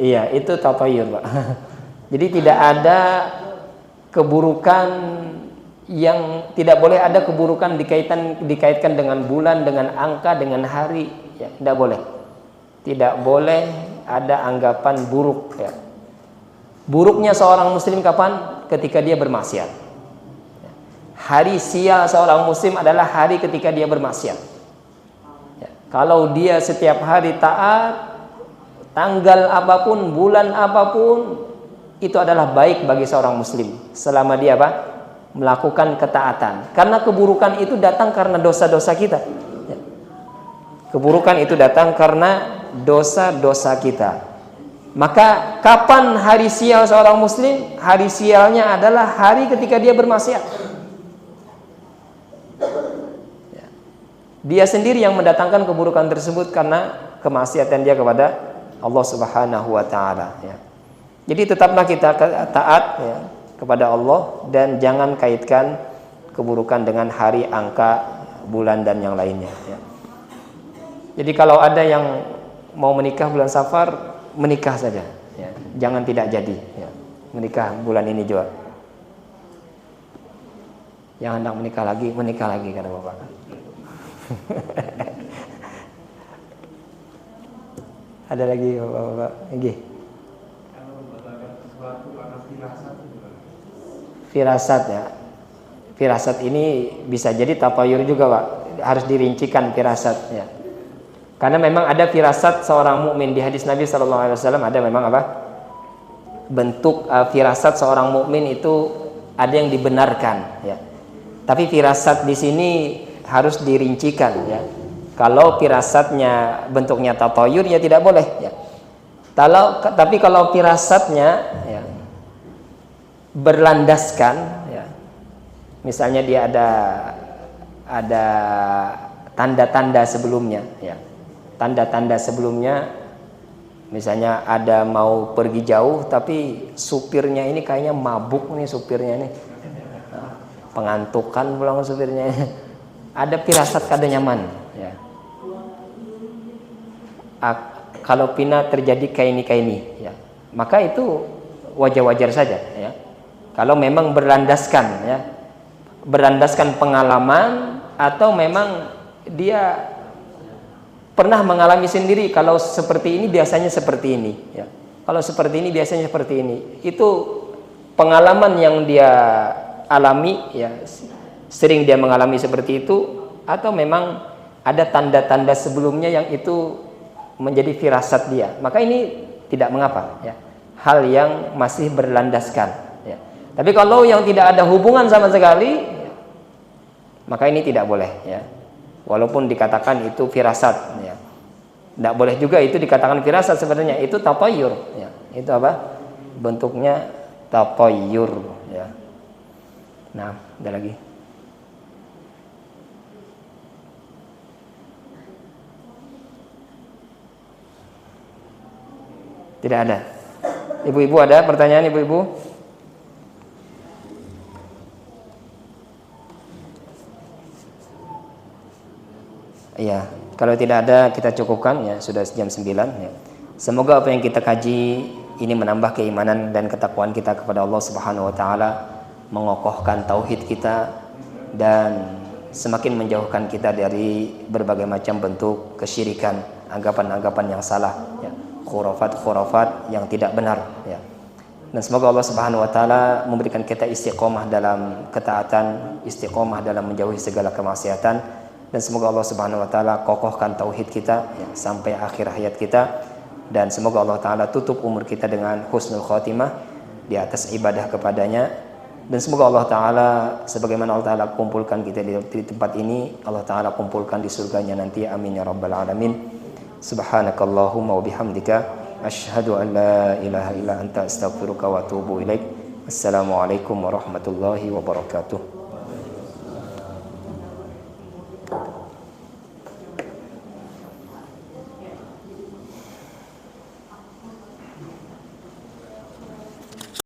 Iya, itu tatayur, Pak. Jadi tidak ada keburukan, yang tidak boleh ada keburukan dikaitkan dengan bulan, dengan angka, dengan hari ya, tidak boleh. Tidak boleh ada anggapan buruk ya. Buruknya seorang muslim kapan? Ketika dia bermaksiat. Hari sial seorang muslim adalah hari ketika dia bermaksiat ya. Kalau dia setiap hari taat, tanggal apapun, bulan apapun, itu adalah baik bagi seorang muslim selama dia melakukan ketaatan. Karena keburukan itu datang karena dosa-dosa kita ya. Keburukan itu datang karena dosa-dosa kita. Maka kapan hari sial seorang muslim? Hari sialnya adalah hari ketika dia bermaksiat ya. Dia sendiri yang mendatangkan keburukan tersebut karena kemaksiatan dia kepada Allah Subhanahu wa taala ya. Jadi tetaplah kita taat ya kepada Allah, dan jangan kaitkan keburukan dengan hari, angka, bulan dan yang lainnya ya. Jadi kalau ada yang mau menikah bulan Safar, menikah saja ya. Jangan tidak jadi ya. Menikah bulan ini juga. Yang hendak menikah lagi kata Bapak. Ada lagi Bapak? Lagi. Firasat ya. Firasat ini bisa jadi tatayur juga, Pak. Harus dirincikan firasat ya. Karena memang ada firasat seorang mukmin. Di hadis Nabi SAW ada memang bentuk firasat seorang mukmin itu ada yang dibenarkan ya. Tapi firasat di sini harus dirincikan ya. Kalau firasatnya bentuknya tatayur ya tidak boleh ya. Tapi kalau firasatnya ya berlandaskan ya, misalnya dia ada tanda-tanda sebelumnya ya, tanda-tanda sebelumnya, misalnya ada mau pergi jauh tapi supirnya ini kayaknya mabuk nih, supirnya nih pengantukan pulang supirnya, ada firasat kada nyaman ya. Kalau pina terjadi kayak ini ya, maka itu wajar-wajar saja ya. Kalau memang berlandaskan ya, berlandaskan pengalaman, atau memang dia pernah mengalami sendiri, kalau seperti ini biasanya seperti ini ya. Kalau seperti ini biasanya seperti ini. Itu pengalaman yang dia alami ya, sering dia mengalami seperti itu, atau memang ada tanda-tanda sebelumnya yang itu menjadi firasat dia. Maka ini tidak mengapa ya. Hal yang masih berlandaskan ya. Tapi kalau yang tidak ada hubungan sama sekali ya, maka ini tidak boleh ya. Walaupun dikatakan itu firasat ya. Tidak boleh juga itu dikatakan firasat, sebenarnya itu tatayur ya. Itu bentuknya tatayur ya. Nah, ada lagi. Tidak ada. Ibu-ibu ada pertanyaan, ibu-ibu? Iya, kalau tidak ada kita cukupkan ya, sudah jam 9 ya. Semoga apa yang kita kaji ini menambah keimanan dan ketakwaan kita kepada Allah Subhanahu wa taala, mengokohkan tauhid kita, dan semakin menjauhkan kita dari berbagai macam bentuk kesyirikan, anggapan-anggapan yang salah ya, khurafat-khurafat yang tidak benar ya. Dan semoga Allah Subhanahu wa taala memberikan kita istiqomah dalam ketaatan, istiqomah dalam menjauhi segala kemaksiatan, dan semoga Allah Subhanahu wa taala kokohkan tauhid kita ya, sampai akhir hayat kita, dan semoga Allah taala tutup umur kita dengan husnul khotimah di atas ibadah kepadanya. Dan semoga Allah taala sebagaimana Allah taala kumpulkan kita di tempat ini, Allah taala kumpulkan di surganya nanti, amin ya rabbal alamin. Subhanakallahumma wa bihamdika asyhadu an la ilaha illa anta astaghfiruka wa atubu ilaik. Assalamualaikum warahmatullahi wabarakatuh.